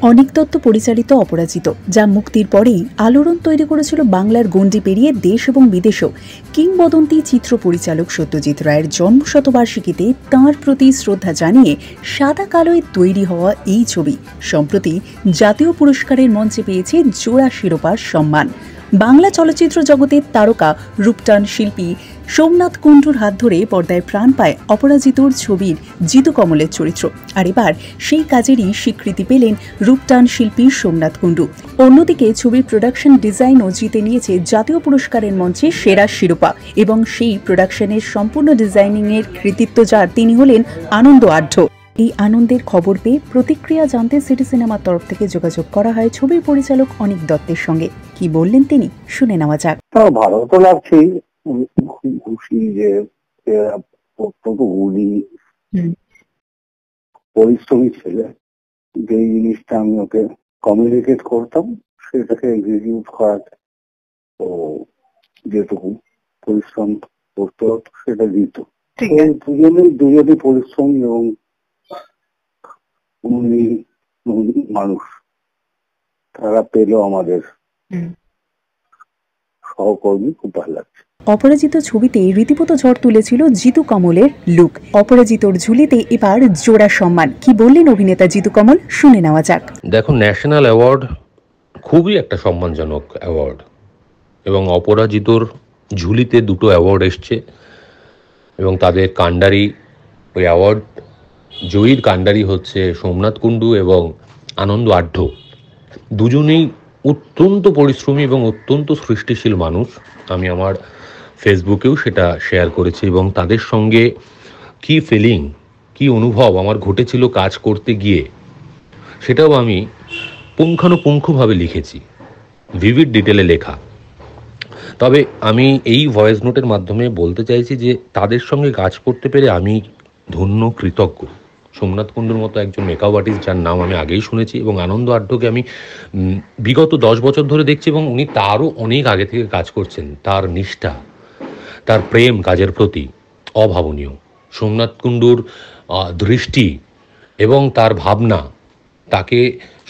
অনিক দত্ত পরিচালিত অপরাজিত, যা মুক্তির পরেই আলোড়ন তৈরি করেছিল বাংলার গণ্ডি পেরিয়ে দেশ এবং বিদেশেও। কিংবদন্তি চিত্র পরিচালক সত্যজিৎ রায়ের জন্মশতবার্ষিকীতে তাঁর প্রতি শ্রদ্ধা জানিয়ে সাদা কালোয় তৈরি হওয়া এই ছবি সম্প্রতি জাতীয় পুরস্কারের মঞ্চে পেয়েছে জোড়া শিরোপার সম্মান। বাংলা চলচ্চিত্র জগতের তারকা রূপটান শিল্পী সোমনাথ কুণ্ডুর হাত ধরে পর্দায় প্রাণ পায় অপরাজিতর ছবির জিতু কমলের চরিত্র। আর এবার সেই কাজেরই স্বীকৃতি পেলেন রূপটান শিল্পী সোমনাথ কুণ্ডু। অন্যদিকে ছবির প্রোডাকশন ডিজাইনও জিতে নিয়েছে জাতীয় পুরস্কারের মঞ্চে সেরা শিরোপা, এবং সেই প্রোডাকশনের সম্পূর্ণ ডিজাইনিংয়ের কৃতিত্ব যার, তিনি হলেন আনন্দ আঢ্য। এই আনন্দের খবর পেয়ে প্রতিক্রিয়া জানতে সিটি সিনেমার তরফ থেকে যোগাযোগ করা হয় ছবির পরিচালক অনিক দত্তের সঙ্গে। কি বললেন তিনি, শুনে নেওয়া যাক। ভালো তো লাগছে, খুশি যে অত্যন্ত পরিশ্রমী ছেলে। যে জিনিসটা আমি ওকে কমিউনিকেট করতাম সেটাকে এক্সিকিউট করাতে তো যেটুকু পরিশ্রম করতে হতো সেটা দিত। দুজনেই পরিশ্রমী এবং মানুষ, তারা পেল আমাদের সহকর্মী, খুব ভালো লাগছে। অপরাজিত ছবিতে রীতিমতো ঝড় তুলেছিল জিতু কমলের লুক। অপরাজিতর ঝুলিতে এবার জোড়া সম্মান। কি বললেন অভিনেতা জিতু কমল, শুনে নেওয়া যাক। দেখো, ন্যাশনাল অ্যাওয়ার্ড খুবই একটা সম্মানজনক অ্যাওয়ার্ড, এবং অপরাজিতর ঝুলিতে দুটো অ্যাওয়ার্ড এসছে, এবং তাদের কাণ্ডারি, ওই অ্যাওয়ার্ড জয়ীর কাণ্ডারি হচ্ছে সোমনাথ কুণ্ডু এবং আনন্দ আঢ্য। দুজনেই অত্যন্ত পরিশ্রমী এবং অত্যন্ত সৃষ্টিশীল মানুষ। আমি আমার ফেসবুকেও সেটা শেয়ার করেছি, এবং তাদের সঙ্গে কি ফিলিং, কি অনুভব আমার ঘটেছিল কাজ করতে গিয়ে, সেটাও আমি পুঙ্খানুপুঙ্খভাবে লিখেছি, ভিভিড ডিটেলে লেখা। তবে আমি এই ভয়েস নোটের মাধ্যমে বলতে চাইছি যে তাদের সঙ্গে কাজ করতে পেরে আমি ধন্য, কৃতজ্ঞ। সোমনাথ কুণ্ডুর মতো একজন মেকআপ আর্টিস্ট, যার নাম আমি আগেই শুনেছি, এবং আনন্দ আঢ্যকে আমি বিগত 10 বছর ধরে দেখছি, এবং উনি তারও অনেক আগে থেকে কাজ করছেন। তার নিষ্ঠা, তার প্রেম কাজের প্রতি অভাবনীয়। সোমনাথ কুণ্ডুর দৃষ্টি এবং তার ভাবনা, তাকে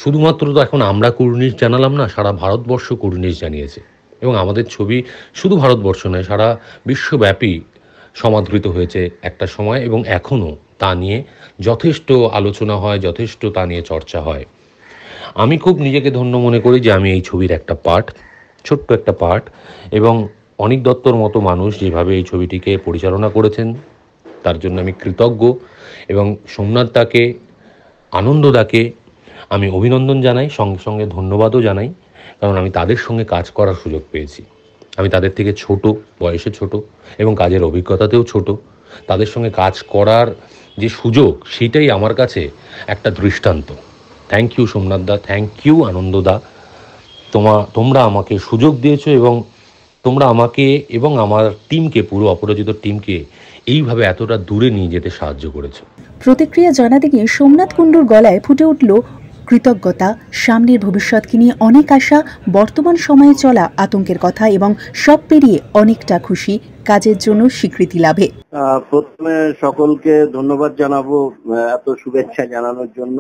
শুধুমাত্র তো এখন আমরা কুর্নিশ জানালাম না, সারা ভারতবর্ষ কুর্নিশ জানিয়েছে। এবং আমাদের ছবি শুধু ভারতবর্ষ নয়, সারা বিশ্বব্যাপী সমাদৃত হয়েছে একটা সময়, এবং এখনও তা নিয়ে যথেষ্ট আলোচনা হয়, যথেষ্ট তা নিয়ে চর্চা হয়। আমি খুব নিজেকে ধন্য মনে করি যে আমি এই ছবির একটা পার্ট, ছোট্ট একটা পার্ট, এবং অনিক দত্তর মতো মানুষ যেভাবে এই ছবিটিকে পরিচালনা করেছেন তার জন্য আমি কৃতজ্ঞ। এবং সোমনাথ দাকে, আনন্দ দাকে আমি অভিনন্দন জানাই, সঙ্গে সঙ্গে ধন্যবাদও জানাই, কারণ আমি তাদের সঙ্গে কাজ করার সুযোগ পেয়েছি। আমি তাদের থেকে ছোট, বয়সে ছোট, এবং কাজের অভিজ্ঞতাতেও ছোট। তাদের সঙ্গে কাজ করার যে সুযোগ, সেটাই আমার কাছে একটা দৃষ্টান্ত। থ্যাংক ইউ সোমনাথ দা, থ্যাংক ইউ আনন্দ দা। তোমরা আমাকে সুযোগ দিয়েছো, এবং তোমরা আমাকে এবং আমার টিমকে, পুরো অপরাজিত টিমকে এইভাবে এতটা দূরে নিয়ে যেতে সাহায্য করেছো। প্রতিক্রিয়া জানাতে গিয়ে সোমনাথ কুণ্ডুর গলায় ফুটে উঠল কৃতজ্ঞতা, সামনের ভবিষ্যৎকে নিয়ে অনেক আশা, বর্তমান সময়ে চলা আতঙ্কের কথা, এবং সব পেরিয়ে অনেকটা খুশি কাজের জন্য স্বীকৃতি লাভে। প্রথমে সকলকে ধন্যবাদ জানাবো এত শুভেচ্ছা জানানোর জন্য,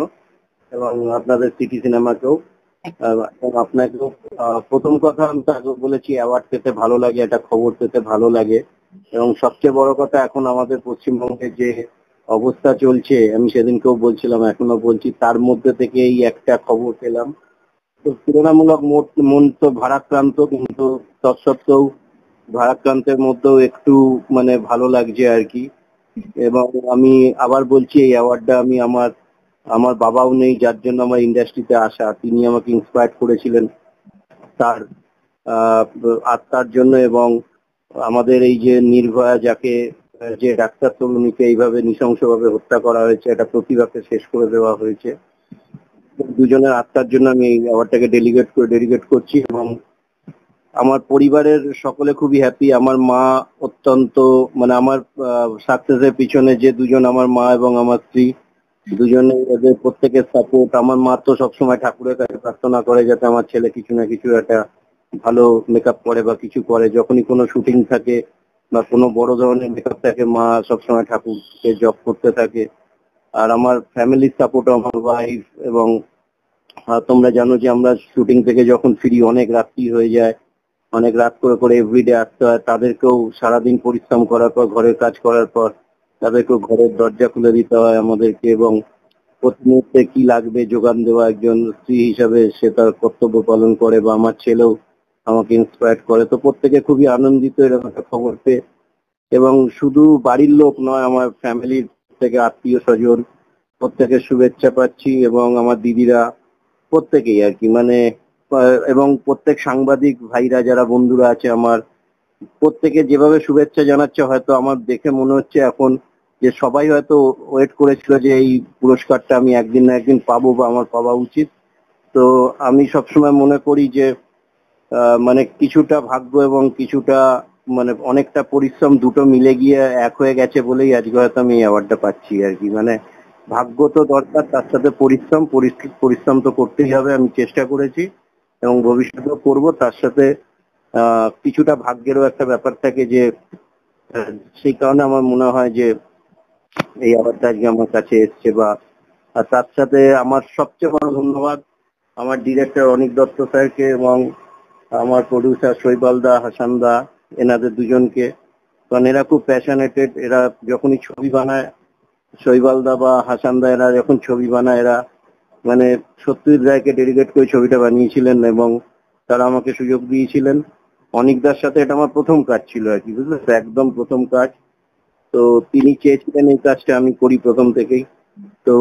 এবং আপনাদের সিটি সিনেমাকেও এবং আপনাকেও। প্রথম কথা আমি তাকে বলেছি, অ্যাওয়ার্ড পেতে ভালো লাগে, একটা খবর পেতে ভালো লাগে, এবং সবচেয়ে বড় কথা এখন আমাদের পশ্চিমবঙ্গে যে অবস্থা চলছে, আমি সেদিনকেও বলছিলাম, এখনো বলছি, তার মধ্যে থেকে এই একটা খবর পেলাম। তো তুলনামূলক মন তো ভারাক্রান্ত, কিন্তু তৎসত্ত্বেও ভারাক্রান্তের মধ্যেও একটু মানে ভালো লাগছে আর কি। এবং আমি আবার বলছি, এই অ্যাওয়ার্ডটা আমি আমার বাবাও নেই, যার জন্য আমার ইন্ডাস্ট্রিতে আসা, তিনি আমাকে ইন্সপায়ার করেছিলেন তার আত্মার জন্য। এবং আমাদের এই যে নির্ভয়া, যাকে, যে ডাক্তার তরুণীকে এইভাবে নৃশংসভাবে হত্যা করা হয়েছে, একটা প্রতিভাকে শেষ করে দেওয়া হয়েছে, দুজনের আত্মার জন্য আমি এই অ্যাওয়ার্ডটাকে ডেডিকেট করছি। এবং আমার পরিবারের সকলে খুবই হ্যাপি। আমার মা অত্যন্ত, মানে আমার সাকসেসের পিছনে যে দুজন, আমার মা এবং আমার স্ত্রী, দুজনে এদের প্রত্যেকের সাপোর্ট। আমার মা তো সবসময় ঠাকুরের কাছে প্রার্থনা করে যাতে আমার ছেলে কিছু না কিছু একটা ভালো মেকআপ করে বা কিছু করে। যখনই কোনো শুটিং থাকে বা কোনো বড় ধরনের মেকআপ থাকে, মা সবসময় ঠাকুরকে জপ করতে থাকে। আর আমার ফ্যামিলির সাপোর্ট, আমার ওয়াইফ এবং তোমরা জানো যে আমরা শুটিং থেকে যখন ফিরি অনেক রাত্রি হয়ে যায়, অনেক রাত করে করে এভরিডে আসতে হয়। তাদেরকেও সারাদিন পরিশ্রম করার পর, ঘরের কাজ করার পর তাদেরকেও ঘরের দরজা খুলে দিতে হয় আমাদেরকে, এবং প্রতি মুহূর্তে কি লাগবে যোগান দেওয়া একজন স্ত্রী হিসাবে সে তার কর্তব্য পালন করে। বা আমার ছেলেও আমাকে ইন্সপায়ার করে। তো প্রত্যেকে খুবই আনন্দিত এরকম একটা খবর পেয়ে। এবং শুধু বাড়ির লোক নয়, আমার ফ্যামিলির থেকে আত্মীয় স্বজন প্রত্যেকের শুভেচ্ছা পাচ্ছি, এবং আমার দিদিরা প্রত্যেকেই আর কি, মানে এবং প্রত্যেক সাংবাদিক ভাইরা যারা বন্ধুরা আছে আমার, প্রত্যেকে যেভাবে শুভেচ্ছা জানাচ্ছে, হয়তো আমার দেখে মনে হচ্ছে এখন যে সবাই হয়তো ওয়েট করেছিল যে এই পুরস্কারটা আমি একদিন না একদিন পাবো বা আমার পাওয়া উচিত। তো আমি সবসময় মনে করি যে মানে কিছুটা ভাগ্য এবং কিছুটা মানে অনেকটা পরিশ্রম দুটো মিলে গিয়ে এক হয়ে গেছে বলেই আজকে হয়তো আমি এই অ্যাওয়ার্ডটা পাচ্ছি আর কি। মানে ভাগ্য তো দরকার, তার সাথে পরিশ্রম, পরিশ্রম তো করতেই হবে। আমি চেষ্টা করেছি এবং ভবিষ্যতেও করব। তার সাথে কিছুটা ভাগ্যেরও একটা ব্যাপার থাকে যে আহ, সেই কারণে আমার মনে হয় যে এই অ্যাওয়ার্ডটা আজকে আমার কাছে এসছে। বা আর তার সাথে আমার সবচেয়ে বড় ধন্যবাদ আমার ডিরেক্টর অনিক দত্ত স্যারকে এবং আমার প্রডিউসার শৈবাল দা, হাসান দা, এনাদের দুজনকে। কারণ এরা খুব প্যাশনেটেড। এরা যখনই ছবি বানায়, শৈবাল দা বা হাসান দা এরা যখন ছবি বানায়, এরা মানে সত্যজিৎ রায়কে ডেডিকেট করে ছবিটা বানিয়েছিলেন এবং তারা আমাকে সুযোগ দিয়েছিলেন। অনিকদার সাথে এটা আমার প্রথম কাজ ছিল আর কি, বুঝলে তো, একদম প্রথম কাজ। তো তিনি চেয়েছিলেন এই কাজটা আমি করি প্রথম থেকেই। তো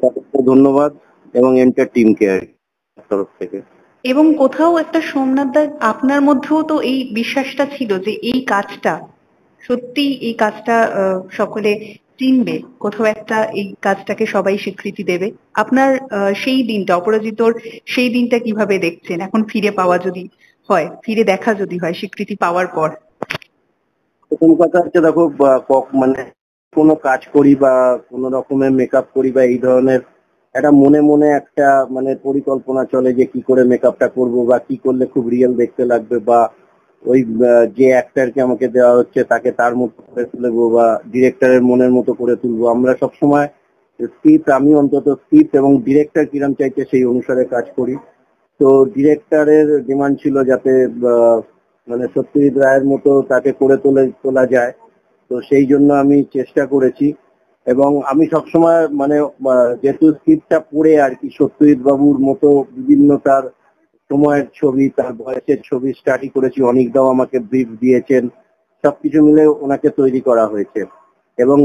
তাদেরকে ধন্যবাদ এবং এন্টার টিমকে আর কি তরফ থেকে। এবং কোথাও একটা সোমনাথ দা আপনার মধ্যেও তো এই বিশ্বাসটা ছিল যে এই কাজটা সত্যি, এই কাজটা সকলে চিনবে, কোথাও একটা এই কাজটাকে সবাই স্বীকৃতি দেবে। আপনার সেই দিনটা, অপরাজিতর সেই দিনটা কিভাবে দেখছেন এখন ফিরে পাওয়া যদি হয়, ফিরে দেখা যদি হয় স্বীকৃতি পাওয়ার পর? প্রথম কথা হচ্ছে দেখো, মানে কোনো কাজ করি বা কোনো রকমের মেকআপ করি বা এই ধরনের একটা মনে মনে একটা মানে পরিকল্পনা চলে যে কি করে মেকআপটা করব বা কি করলে খুব রিয়েল দেখতে লাগবে, বা ওই যে অ্যাক্টরকে আমাকে দেওয়া হচ্ছে তাকে তার মতো করে তুলবো বা ডিরেক্টরের মনের মতো করে তুলবো। আমরা সবসময় স্ক্রিপ্ট, আমি অন্তত স্ক্রিপ্ট এবং ডিরেক্টর কিরম চাইছে সেই অনুসারে কাজ করি। তো ডিরেক্টরের ডিমান্ড ছিল যাতে মানে সত্যজিৎ রায়ের মতো তাকে করে তোলা যায়। তো সেই জন্য আমি চেষ্টা করেছি। এবং আমি সবসময় মানে যেহেতু স্ক্রিপ্টটা পড়ে আর কি সত্যজিৎ বাবুর মতো বিভিন্ন তার সময়ের ছবি, তার বয়সের ছবি স্টাডি করেছি। অনেকদাও আমাকে ব্রিফ দিয়েছেন, সবকিছু মিলে ওনাকে তৈরি করা হয়েছে। এবং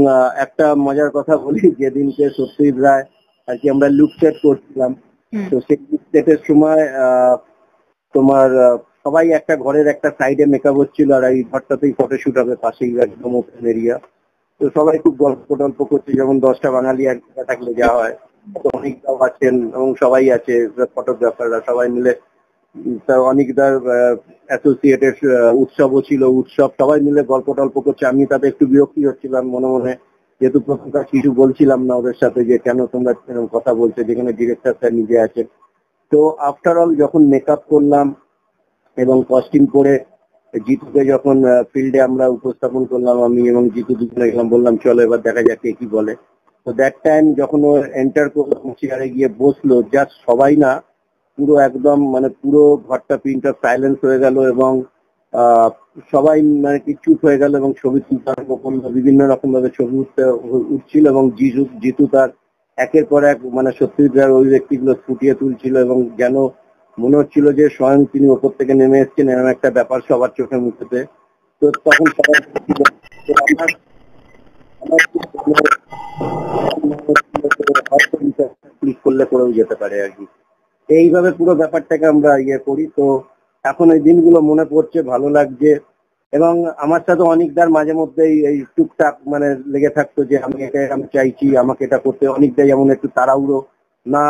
একটা মজার কথা বলি, যেদিনকে সত্যজিৎ রায় আর কি আমরা লুক সেট করছিলাম, তো সেই লুক সেটের সময় তোমার সবাই একটা ঘরের একটা সাইডে মেকআপ হচ্ছিল, আর এই ঘরটাতেই ফটোশুট হবে, পাশেই একদম ওপেন এরিয়া। তো সবাই খুব গল্প টল্প করছে, যেমন 10টা বাঙালি আর কি থাকলে যা হয়। তো অনেকটাও আছেন এবং সবাই আছে, ফটোগ্রাফাররা সবাই মিলে। তা অনেকদার অ্যাসোসিয়েটেড উৎসবও ছিল, উৎসব সবাই মিলে গল্প টল্প করছে। আমি তাতে একটু বিরক্তি হচ্ছিলাম মনে মনে, যেহেতু প্রথমকার কিছু বলছিলাম না ওদের সাথে যে কেন তোমরা এরকম কথা বলছো, যেখানে ডিরেক্টর স্যার নিজে আছেন। তো আফটার অল যখন মেকআপ করলাম এবং কস্টিউম পরে জিতুকে যখন ফিল্ডে আমরা উপস্থাপন করলাম, আমি এবং জিতু দুজনে গেলাম, বললাম চলো এবার দেখা যাক কে কি বলে। তো দ্যাট টাইম যখন ও এন্টার করলাম, চেয়ারে গিয়ে বসলো, জাস্ট সবাই না, পুরো একদম মানে পুরো ঘরটা প্রিন্ট অফ সাইলেন্স হয়ে গেল। এবং আহ, সবাই মানে কি চুপ হয়ে গেল এবং ছবি তুলতে আরম্ভ করলো। বিভিন্ন রকম ভাবে ছবি উঠছিল এবং জিতু তার একের পর এক মানে সত্যজিৎ রায়ের অভিব্যক্তিগুলো ফুটিয়ে তুলছিল, এবং যেন মনে হচ্ছিল যে স্বয়ং তিনি ওপর থেকে নেমে এসেছেন, এরকম একটা ব্যাপার সবার চোখে মুখেতে। তো তখন সবাই ছিল। তো আমার আমার খুব হয়তো ক্লিক করলে করেও যেতে পারে আর কি। এইভাবে পুরো ব্যাপারটাকে আমরা ইয়ে করি। তো এখন এই দিনগুলো মনে পড়ছে, ভালো লাগছে। এবং আমার সাথে অনেকদার মাঝে মধ্যেই এই টুকটাক মানে লেগে থাকতো যে আমি এটা আমি চাইছি, আমাকে এটা করতে। অনেকদাই যেমন একটু তাড়াহুড়ো, না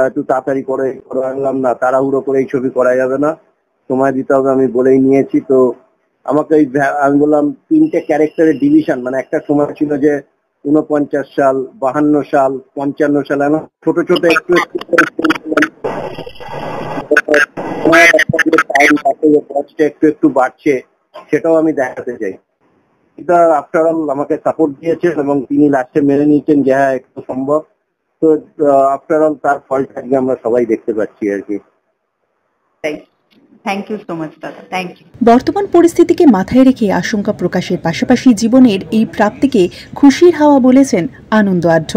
একটু তাড়াতাড়ি করে করলাম, না তাড়াহুড়ো করে এই ছবি করা যাবে না, সময় দিতে হবে, আমি বলেই নিয়েছি। তো আমাকে ওই আমি বললাম 3টে ক্যারেক্টারের ডিভিশন, মানে একটা সময় ছিল যে 49 সাল, 52 সাল, 55 সাল, এখন ছোট ছোট একটু একটু টাইম পাচ্ছে, একটু একটু বাড়ছে, সেটাও আমি দেখাতে চাই। এটা আফটার অল আমাকে সাপোর্ট দিয়েছেন এবং তিনি লাস্টে মেনে নিয়েছেন যে হ্যাঁ একটু সম্ভব। তো আফটার অল তার ফলটা আজকে আমরা সবাই দেখতে পাচ্ছি আর কি। থ্যাংক ইউ সো মাচ দাদা, থ্যাংক ইউ। বর্তমান পরিস্থিতিকে মাথায় রেখে আশঙ্কা প্রকাশের পাশাপাশি জীবনের এই প্রাপ্তিকে খুশির হাওয়া বলেছেন আনন্দ আঢ্য।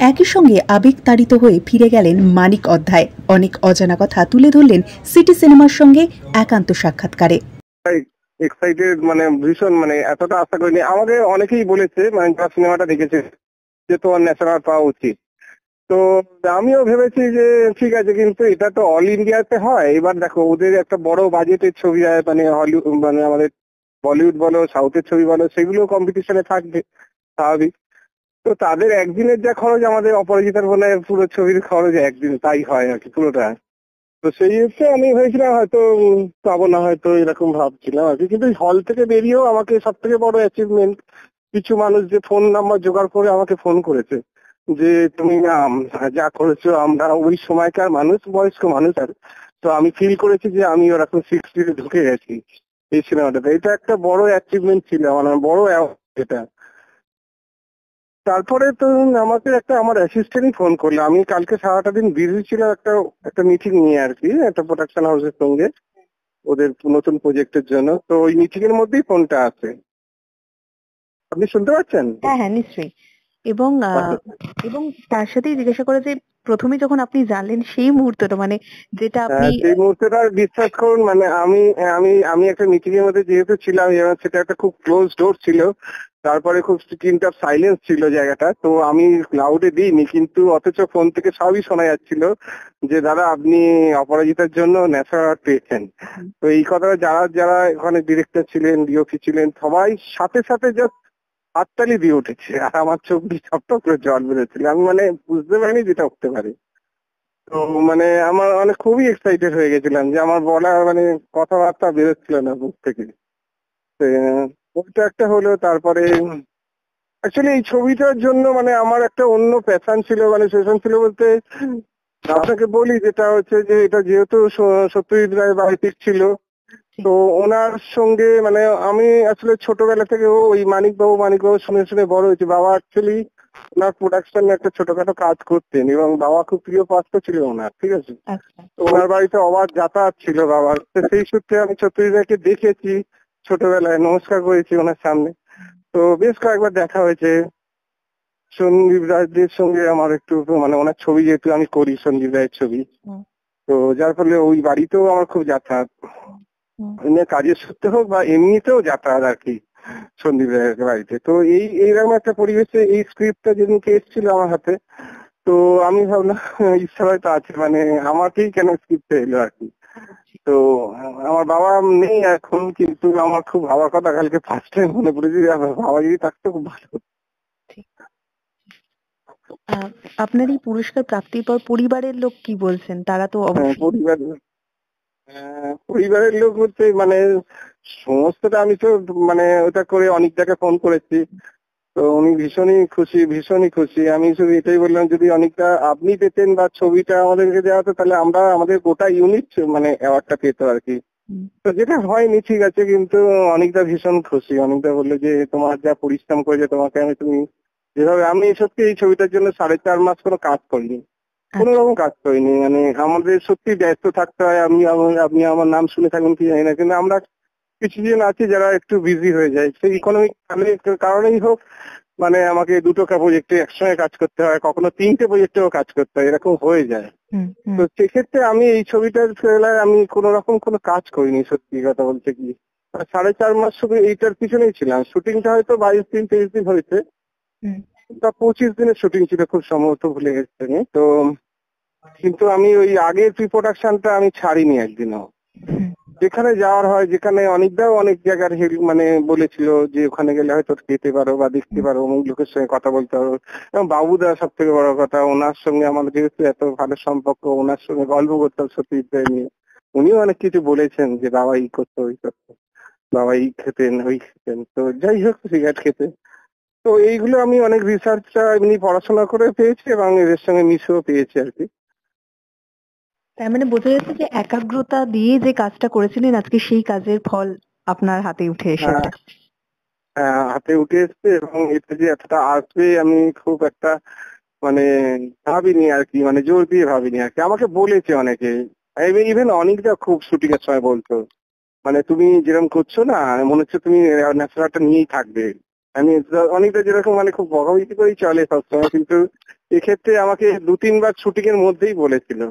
একই সঙ্গে আবেগতাড়িত হয়ে ফিরে গেলেন মানিক অধ্যায়। অনেক অজানা কথা তুলে ধরলেন সিটি সিনেমার সঙ্গে একান্ত সাক্ষাৎকারে। এক্সাইটেড, মানে ভীষণ, মানে এতটা আশা করিনি। আমাদের অনেকেই বলেছে, মানে যারা সিনেমাটা দেখেছে, যে তোমার ন্যাশনাল পাওয়া উচিত। তো আমিও ভেবেছি যে ঠিক আছে, কিন্তু এটা তো অল ইন্ডিয়াতে হয়। এবার দেখো, ওদের একটা বড় বাজেটের ছবি হয়, মানে হলিউড, মানে আমাদের বলিউড বলো, সাউথের ছবি বলো, সেগুলো কম্পিটিশনে থাকবে, স্বাভাবিক। তো তাদের একদিনের যা খরচ, আমাদের অপরাজিতার বলে পুরো ছবির খরচ একদিন, তাই হয় আর কি পুরোটা। তো সেই হচ্ছে আমি ভেবেছিলাম হয়তো পাবো না, হয়তো এরকম ভাবছিলাম আর কি। কিন্তু হল থেকে বেরিয়েও আমাকে সব থেকে বড় অ্যাচিভমেন্ট, কিছু মানুষ যে ফোন নাম্বার জোগাড় করে আমাকে ফোন করেছে যে তুমি যা করেছো, আমরা ওই সময়কার মানুষ, বয়স্ক মানুষ, আর তো আমি ফিল করেছি যে আমি ওরকম 60 ঢুকে গেছি এই সিনেমাটাতে। এটা একটা বড় অ্যাচিভমেন্ট ছিল আমার, বড় এটা। তারপরে তো আমাকে আমার অ্যাসিস্ট্যান্টই ফোন করলো। আমি কালকে সারাটা দিন বিজি ছিলাম একটা মিটিং নিয়ে আর কি, একটা প্রোডাকশন হাউসের সঙ্গে, ওদের নতুন প্রজেক্টের জন্য। তো ওই মিটিং এর মধ্যেই ফোনটা আসে। আপনি শুনতে পাচ্ছেন? হ্যাঁ হ্যাঁ, নিশ্চয়ই। এবং এবং তার সাথেই জিজ্ঞাসা করে যে প্রথমে যখন আপনি জানলেন সেই মুহূর্তটা, মানে যেটা আপনি সেই মুহূর্তটা বিশ্বাস করুন, মানে আমি আমি আমি একটা মিটিং এর মধ্যে যেহেতু ছিলাম, এবার সেটা একটা খুব ক্লোজ ডোর ছিল, তারপরে খুব স্ক্রিন অফ সাইলেন্স ছিল জায়গাটা। তো আমি ক্লাউডে দিইনি, কিন্তু অথচ ফোন থেকে সবই শোনা যাচ্ছিল যে দাদা আপনি অপরাজিতার জন্য ন্যাশনাল অ্যাওয়ার্ড পেয়েছেন। তো এই কথাটা যারা যারা ওখানে ডিরেক্টর ছিলেন, ডিওপি ছিলেন, সবাই সাথে সাথে জাস্ট হাততালি দিয়ে উঠেছে, আর আমার চোখ দিয়ে টপ করে জল বেরোচ্ছিল। আমি মানে বুঝতে পারিনি যেটা উঠতে পারে। তো মানে আমার মানে খুবই এক্সাইটেড হয়ে গেছিলাম, যে আমার বলা মানে কথাবার্তা বেরোচ্ছিল না মুখ থেকে। তো, ওইটা একটা হলো। তারপরে অ্যাকচুয়ালি এই ছবিটার জন্য মানে আমার একটা অন্য প্যাশন ছিল, মানে সেশন ছিল বলতে আপনাকে বলি, যেটা হচ্ছে যে এটা যেহেতু সত্যজিৎ রায় বাড়িতে ছিল, তো ওনার সঙ্গে মানে আমি আসলে ছোটবেলা থেকে ওই মানিকবাবু শুনে শুনে বড় হয়েছে। বাবা অ্যাকচুয়ালি ওনার প্রোডাকশনে একটা ছোটখাটো কাজ করতেন, এবং বাবা খুব প্রিয় পাত্র ছিল ওনার, ঠিক আছে। তো ওনার বাড়িতে অবাধ যাতায়াত ছিল বাবার। তো সেই সূত্রে আমি সত্যজিৎ রায়কে দেখেছি ছোটবেলায়, নমস্কার করেছি ওনার সামনে। তো বেশ কয়েকবার দেখা হয়েছে। সন্দীপ রায়দের সঙ্গে আমার একটু মানে ওনার ছবি যেহেতু আমি করি, সন্দীপ রায়ের ছবি, তো যার ফলে ওই বাড়িতেও আমার খুব যাতায়াত, কাজের সূত্রে হোক বা এমনিতেও যাতায়াত আর কি সন্দীপ রায়ের বাড়িতে। তো এইরকম একটা পরিবেশে এই স্ক্রিপ্টটা যেদিনকে এসেছিল আমার হাতে, তো আমি ভাবলাম ইচ্ছা হয়তো আছে, মানে আমাকেই কেন স্ক্রিপ্টটা এলো আর কি। তো আমার বাবা নেই এখন, কিন্তু আমার খুব ভাবার কথা, কালকে ফার্স্ট টাইম মনে পড়েছে যে আমার বাবা যদি থাকতো খুব ভালো। আপনার এই পুরস্কার প্রাপ্তির পর পরিবারের লোক কি বলছেন? তারা তো পরিবারের লোক বলতে মানে সমস্তটা, আমি তো মানে ওটা করে অনেকটাকে ফোন করেছি, তো উনি ভীষণই খুশি। আমি শুধু এটাই বললাম, যদি অনেকটা আপনি পেতেন বা ছবিটা আমাদেরকে দেওয়া হতো, তাহলে আমরা আমাদের গোটা ইউনিট মানে অ্যাওয়ার্ডটা পেতো আর কি। তো যেটা হয়নি, ঠিক আছে, কিন্তু অনেকটা ভীষণ খুশি। অনেকটা বললো যে তোমার যা পরিশ্রম করেছে তোমাকে তুমি যেভাবে, আমি সত্যি এই ছবিটার জন্য 4.5 মাস কোনো কাজ করিনি, কোনো রকম কাজ করিনি। মানে আমাদের সত্যি ব্যস্ত থাকতে হয়। আপনি আমার নাম শুনে থাকবেন কি জানি না, কিন্তু আমরা কিছুজন আছি যারা একটু বিজি হয়ে যায়, সেই ইকোনমিক কারণেই হোক, মানে আমাকে 2টো প্রজেক্টে একসঙ্গে কাজ করতে হয়, কখনো 3টে প্রজেক্টেও কাজ করতে হয়, এরকম হয়ে যায়। তো সেক্ষেত্রে আমি এই ছবিটার বেলায় আমি কোনো রকম কোনো কাজ করিনি, সত্যি কথা বলতে কি। 4.5 মাস শুধু এইটার পিছনেই ছিলাম। শুটিংটা হয়তো 22 দিন 23 দিন হয়েছে, তা 25 দিনের শুটিং ছিল খুব সম্ভবত, ভুলে গেছি আমি। তো কিন্তু আমি ওই আগের প্রি প্রোডাকশনটা আমি ছাড়িনি একদিনও। যেখানে যাওয়ার হয়, যেখানে অনেক জায়গার মানে বলেছিল যে ওখানে গেলে হয়তো যেতে পারো বা দেখতে পারো, অমুক লোকের সঙ্গে কথা বলতে পারো। এবং বাবুদা সব থেকে বড় কথা, ওনার সঙ্গে আমার যেহেতু এত ভালো সম্পর্ক, ওনার সঙ্গে গল্প করতাম সত্যজিৎ রায় নিয়ে। উনিও অনেক কিছু বলেছেন যে বাবা এই করতো ওই করতো, বাবা এই খেতেন ওই খেতেন। তো যাই হোক, সিগারেট খেতে। তো এইগুলো আমি অনেক রিসার্চটা এমনি পড়াশোনা করে পেয়েছি, এবং এদের সঙ্গে মিশেও পেয়েছি আর কি। তার মানে বোঝা যাচ্ছে যে একাগ্রতা দিয়ে যে কাজটা করেছিলেন, আজকে সেই কাজের ফল আপনার হাতে উঠে এসেছে। হাতে উঠে এসছে, এবং এটা যে এতটা আসবে আমি খুব একটা মানে ভাবিনি আর কি, মানে জোর দিয়ে ভাবিনি আর কি। আমাকে বলেছে অনেকে, ইভেন অনেকটা খুব শুটিং এর সময় বলতো, মানে তুমি যেরকম করছো না মনে হচ্ছে তুমি ন্যাশনালটা নিয়েই থাকবে। আমি অনেকটা যেরকম মানে খুব বকাবকি করেই চলে সবসময়, কিন্তু এক্ষেত্রে আমাকে 2-3 বার শুটিং এর মধ্যেই বলেছিল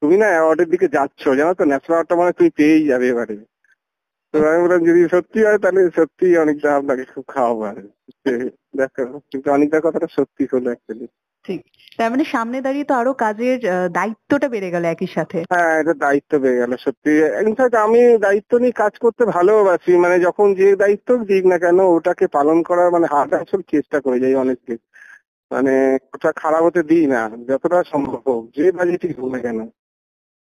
তুমি না অ্যাওয়ার্ডের দিকে যাচ্ছ, জানো তো ন্যাশনালটা মানে তুমি পেয়েই যাবে এবারে। তো আমি বললাম যদি সত্যি হয় তাহলে সত্যি অনেকটা আপনাকে খুব খাওয়াবো আর দেখো, কিন্তু অনেকটা কথাটা সত্যি হলো অ্যাকচুয়ালি। ঠিক। তার মানে সামনে দাঁড়িয়ে তো আরো কাজের দায়িত্বটা বেড়ে গেল একই সাথে। হ্যাঁ, এটা দায়িত্ব পেয়ে গেল সত্যি। ইনফ্যাক্ট আমি দায়িত্ব নিয়ে কাজ করতে ভালোবাসি, মানে যখন যে দায়িত্ব দিক না কেন ওটাকে পালন করার মানে হার্ড আসলে চেষ্টা করে যাই অনেস্টলি। মানে ওটা খারাপ হতে দিই না যতটা সম্ভব হোক, যে বাজেটই হোক না কেন।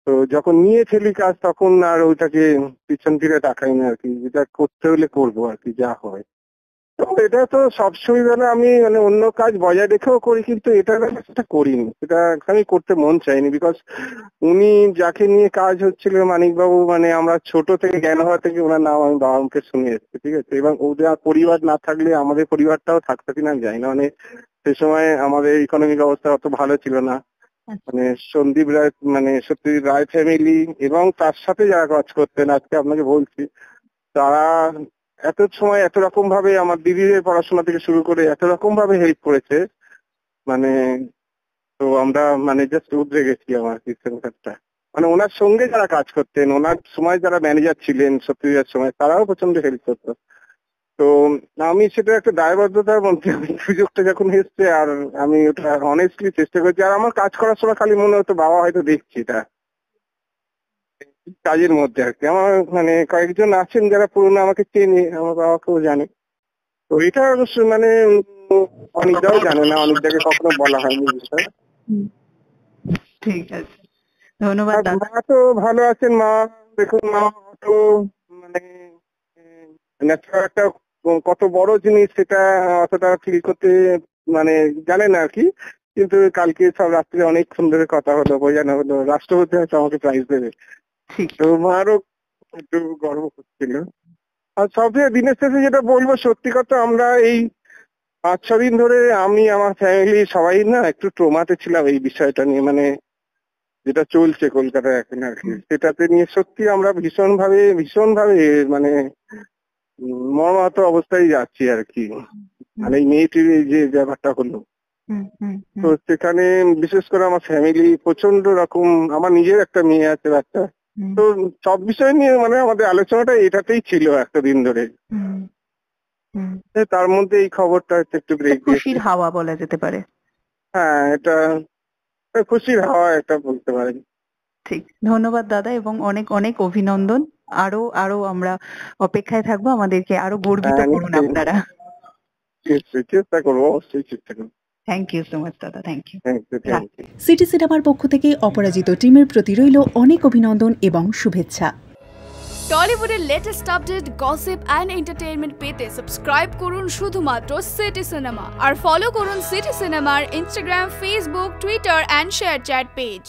তো যখন নিয়ে ফেলি কাজ তখন আর ওইটাকে পিছন ফিরে তাকাই না আর কি, যেটা করতে হলে করবো আর কি, যা হয়। তো এটা তো সবসময় যেন আমি মানে অন্য কাজ বজায় রেখেও করি, কিন্তু এটা সেটা করিনি, সেটা আমি করতে মন চাইনি। বিকজ উনি যাকে নিয়ে কাজ হচ্ছিল মানিকবাবু, মানে আমরা ছোট থেকে জ্ঞান হওয়া থেকে ওনার নাম আমি বাবা মাকে শুনে এসেছি, ঠিক আছে। এবং ওদের পরিবার না থাকলে আমাদের পরিবারটাও থাকতো কিনা আমি জানি না। মানে সে সময় আমাদের ইকোনমিক অবস্থা অত ভালো ছিল না। মানে সন্দীপ রায়, মানে সত্যজিৎ রায় ফ্যামিলি এবং তার সাথে যারা কাজ করতেন আজকে আপনাকে বলছি, তারা এত সময় এত রকম ভাবে আমার দিদিদের পড়াশোনা থেকে শুরু করে এত রকম ভাবে হেল্প করেছে, মানে তো আমরা মানে জাস্ট উদ্রে গেছি আমার সিস্টেমটা। মানে ওনার সঙ্গে যারা কাজ করতেন, ওনার সময় যারা ম্যানেজার ছিলেন সত্যজিৎ সময়, তারাও প্রচন্ড হেল্প করতো। তো আমি সেটা একটা দায়বদ্ধতার মধ্যে সুযোগটা যখন এসছে, আর আমি ওটা অনেস্টলি চেষ্টা করছি। আর আমার কাজ করার সময় খালি মনে হতো বাবা হয়তো দেখছি এটা কাজের মধ্যে আর কি। আমার মানে কয়েকজন আছেন যারা পুরনো আমাকে চেনে, আমার বাবাকেও জানে। তো এটা অবশ্য মানে অনেকটাও জানে না, অনেকটাকে কখনো বলা হয়নি বিষয়। ঠিক আছে, ধন্যবাদ আর দাদা। মা তো ভালো আছেন। মা দেখুন, মা তো মানে ন্যাচারাল একটা কত বড় জিনিস সেটা অতটা ফিল করতে মানে জানে না আর কি। কিন্তু কালকে সব রাত্রে অনেক সুন্দর কথা হলো, বোঝানো হলো রাষ্ট্রপতি হয়তো আমাকে প্রাইজ দেবে। ঠিক। তো মারও একটু গর্ব হচ্ছিল। আর সবচেয়ে দিনের শেষে যেটা বলবো, সত্যি কথা আমরা এই 5-6 দিন ধরে আমি আমার ফ্যামিলি সবাই না একটু ট্রমাতে ছিলাম এই বিষয়টা নিয়ে, মানে যেটা চলছে কলকাতায় এখন আর কি, সেটাতে নিয়ে সত্যি আমরা ভীষণ ভাবে মানে মর্মাহত অবস্থায় যাচ্ছি আর কি। মানে এই মেয়েটির যে ব্যাপারটা হলো, তো সেখানে বিশেষ করে আমার ফ্যামিলি প্রচন্ড রকম, আমার নিজের একটা মেয়ে আছে বাচ্চা, তো সব বিষয় নিয়ে মানে আমাদের আলোচনাটা এটাতেই ছিল একটা দিন ধরে। তার মধ্যে এই খবরটা একটু ব্রেক খুশির হাওয়া বলা যেতে পারে। হ্যাঁ, এটা খুশির হাওয়া একটা বলতে পারেন। ঠিক। ধন্যবাদ দাদা, এবং অনেক অনেক অভিনন্দন। আরো আরো আমরা অপেক্ষায় থাকবো, আমাদেরকে আরো গর্বিত করুন আপনারা। চেষ্টা করবো, অবশ্যই চেষ্টা করবো। থ্যাংক ইউ সো মাচ দাদা, থ্যাংক ইউ। সিটি সিনেমার পক্ষ থেকে অপরাজিত টিমের প্রতি রইল অনেক অভিনন্দন এবং শুভেচ্ছা। টলিউডের latest update, gossip and entertainment পেতে সাবস্ক্রাইব করুন শুধুমাত্র সিটি সিনেমা, আর ফলো করুন সিটি সিনেমার Instagram, Facebook, Twitter and ShareChat page.